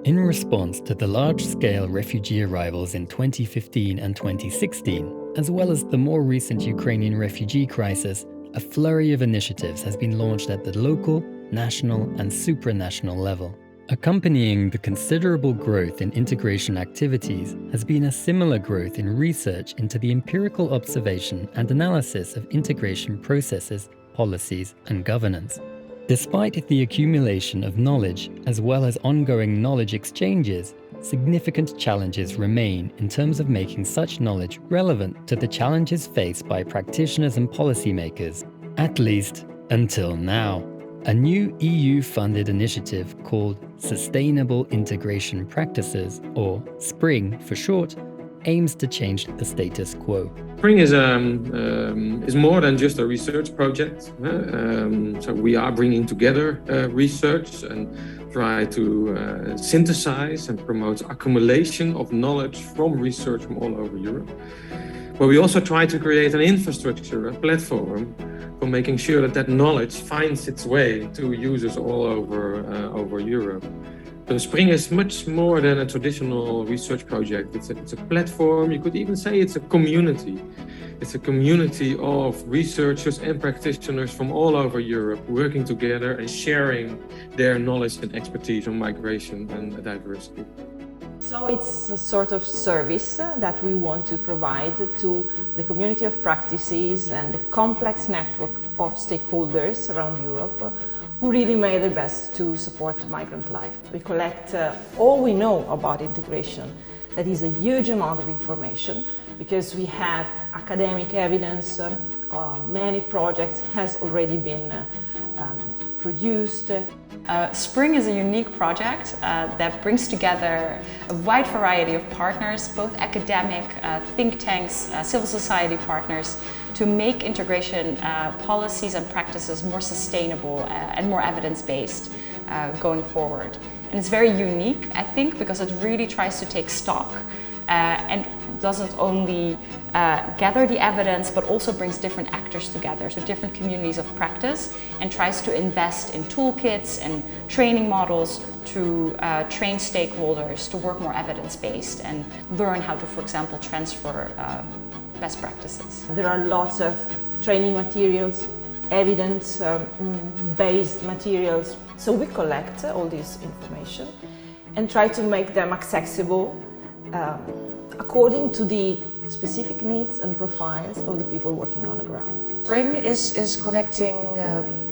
In response to the large-scale refugee arrivals in 2015 and 2016, as well as the more recent Ukrainian refugee crisis, a flurry of initiatives has been launched at the local, national, and supranational level. Accompanying the considerable growth in integration activities has been a similar growth in research into the empirical observation and analysis of integration processes, policies, and governance. Despite the accumulation of knowledge, as well as ongoing knowledge exchanges, significant challenges remain in terms of making such knowledge relevant to the challenges faced by practitioners and policymakers, at least until now. A new EU-funded initiative called Sustainable Integration Practices, or SprINg for short, aims to change the status quo. SprINg is more than just a research project. So we are bringing together research and try to synthesize and promote accumulation of knowledge from research from all over Europe. But we also try to create an infrastructure, a platform for making sure that knowledge finds its way to users all over Europe. So SprINg is much more than a traditional research project. It's a platform. You could even say it's a community. It's a community of researchers and practitioners from all over Europe working together and sharing their knowledge and expertise on migration and diversity. So it's a sort of service that we want to provide to the community of practices and the complex network of stakeholders around Europe who really made their best to support migrant life. We collect all we know about integration. That is a huge amount of information because we have academic evidence, many projects has already been produced. SprINg is a unique project that brings together a wide variety of partners, both academic, think tanks, civil society partners, to make integration policies and practices more sustainable and more evidence-based going forward. And it's very unique, I think, because it really tries to take stock and doesn't only gather the evidence, but also brings different actors together, so different communities of practice, and tries to invest in toolkits and training models to train stakeholders to work more evidence-based and learn how to, for example, transfer best practices. There are lots of training materials, evidence-based materials, so we collect all this information and try to make them accessible according to the specific needs and profiles of the people working on the ground. SprINg is connecting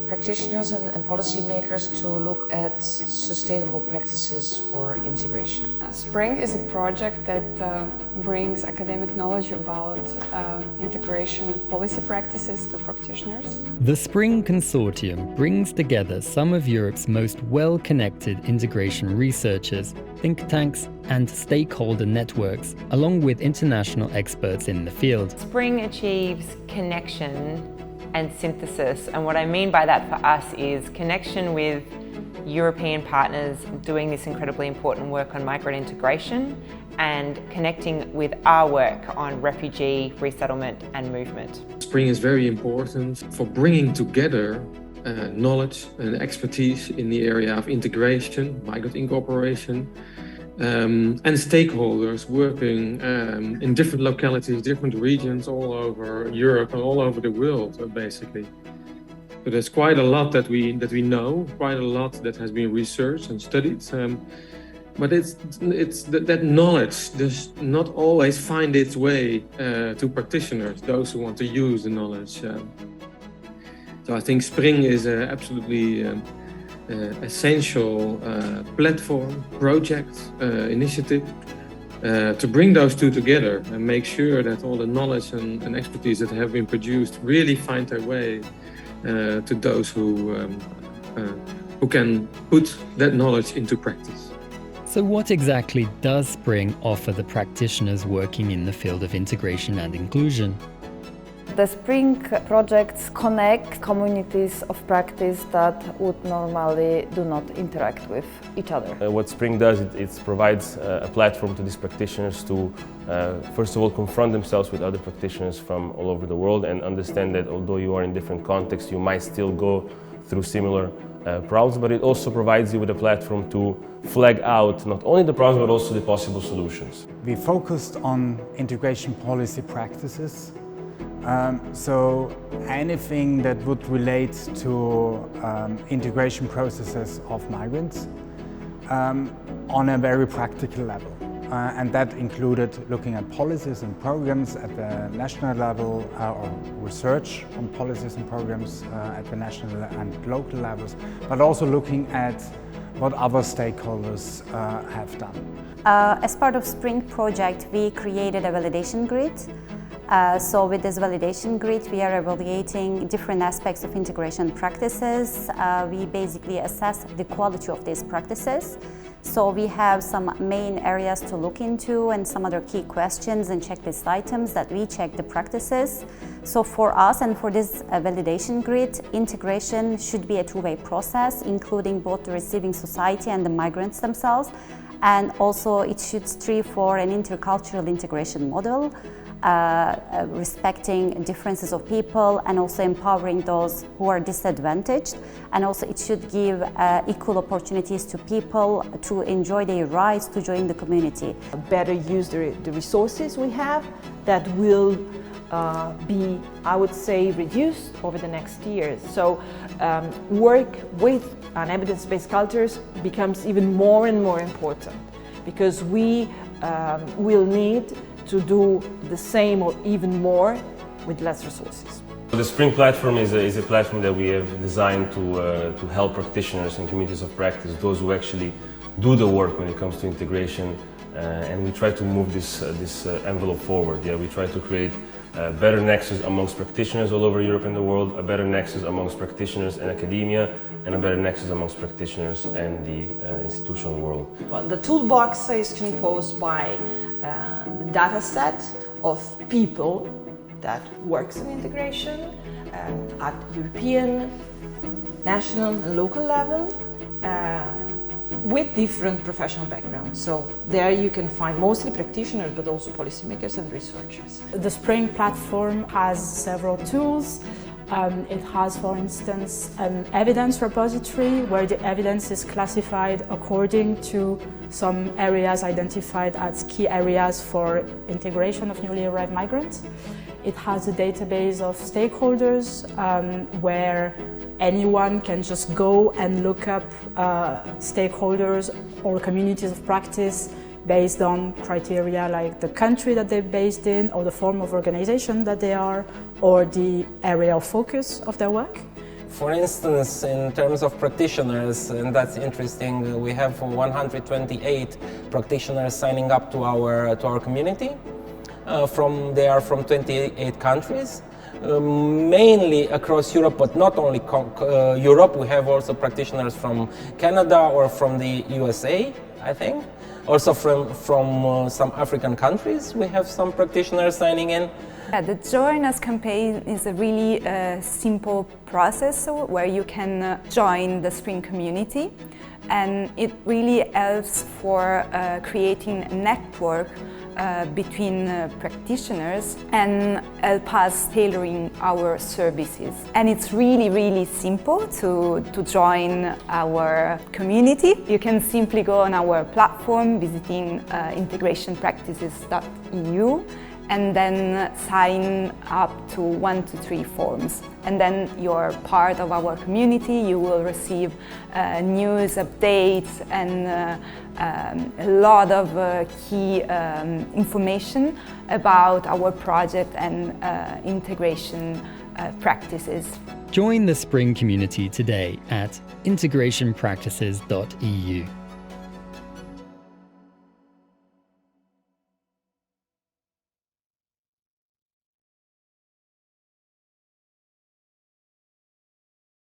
practitioners and policymakers to look at sustainable practices for integration. SprINg is a project that brings academic knowledge about integration policy practices to practitioners. The SprINg Consortium brings together some of Europe's most well-connected integration researchers, think tanks, and stakeholder networks, along with international experts in the field. SprINg achieves connection and synthesis, and what I mean by that for us is connection with European partners doing this incredibly important work on migrant integration and connecting with our work on refugee resettlement and movement. SprINg is very important for bringing together knowledge and expertise in the area of integration, migrant incorporation, and stakeholders working in different localities, different regions all over Europe and all over the world, basically. So there's quite a lot that we know, quite a lot that has been researched and studied, but it's that knowledge does not always find its way to practitioners, those who want to use the knowledge. So I think SprINg is absolutely essential platform, project, initiative to bring those two together and make sure that all the knowledge and expertise that have been produced really find their way to those who can put that knowledge into practice. So what exactly does SprINg offer the practitioners working in the field of integration and inclusion? The SprINg projects connect communities of practice that would normally do not interact with each other. What SprINg does, it provides a platform to these practitioners to, first of all, confront themselves with other practitioners from all over the world and understand that although you are in different contexts, you might still go through similar problems, but it also provides you with a platform to flag out not only the problems but also the possible solutions. We focused on integration policy practices. So anything that would relate to integration processes of migrants on a very practical level. And that included looking at policies and programs at the national level, or research on policies and programs at the national and local levels, but also looking at what other stakeholders have done. As part of SprINg project, we created a validation grid. So with this validation grid, we are evaluating different aspects of integration practices. We basically assess the quality of these practices. So we have some main areas to look into and some other key questions and checklist items that we check the practices. So for us and for this validation grid, integration should be a two-way process, including both the receiving society and the migrants themselves. And also it should strive for an intercultural integration model, respecting differences of people and also empowering those who are disadvantaged. And also it should give equal opportunities to people to enjoy their rights to join the community. Better use the resources we have that will be, I would say, reduced over the next years. So work with evidence-based cultures becomes even more and more important, because we will need to do the same or even more with less resources. The SprINg platform is a platform that we have designed to help practitioners and communities of practice, those who actually do the work when it comes to integration, and we try to move this envelope forward. Yeah, we try to create a better nexus amongst practitioners all over Europe and the world, a better nexus amongst practitioners and academia, and a better nexus amongst practitioners and the institutional world. Well, the toolbox is composed by the data set of people that works in integration at European, national and local level with different professional backgrounds. So there you can find mostly practitioners but also policymakers and researchers. The SprINg platform has several tools. It has, for instance, an evidence repository where the evidence is classified according to some areas identified as key areas for integration of newly arrived migrants. It has a database of stakeholders where anyone can just go and look up stakeholders or communities of practice based on criteria like the country that they're based in, or the form of organization that they are, or the area of focus of their work. For instance, in terms of practitioners, and that's interesting, we have 128 practitioners signing up to our community. They are from 28 countries, mainly across Europe, but not only Europe. We have also practitioners from Canada or from the USA, I think. Also from some African countries, we have some practitioners signing in. Yeah, the Join Us campaign is a really simple process where you can join the SprINg community, and it really helps for creating a network between practitioners and help us tailoring our services. And it's really, really simple to join our community. You can simply go on our platform, visiting integrationpractices.eu, and then sign up to 1 to 3 forms. And then you're part of our community. You will receive news, updates, and a lot of key information about our project and integration practices. Join the SprINg community today at integrationpractices.eu.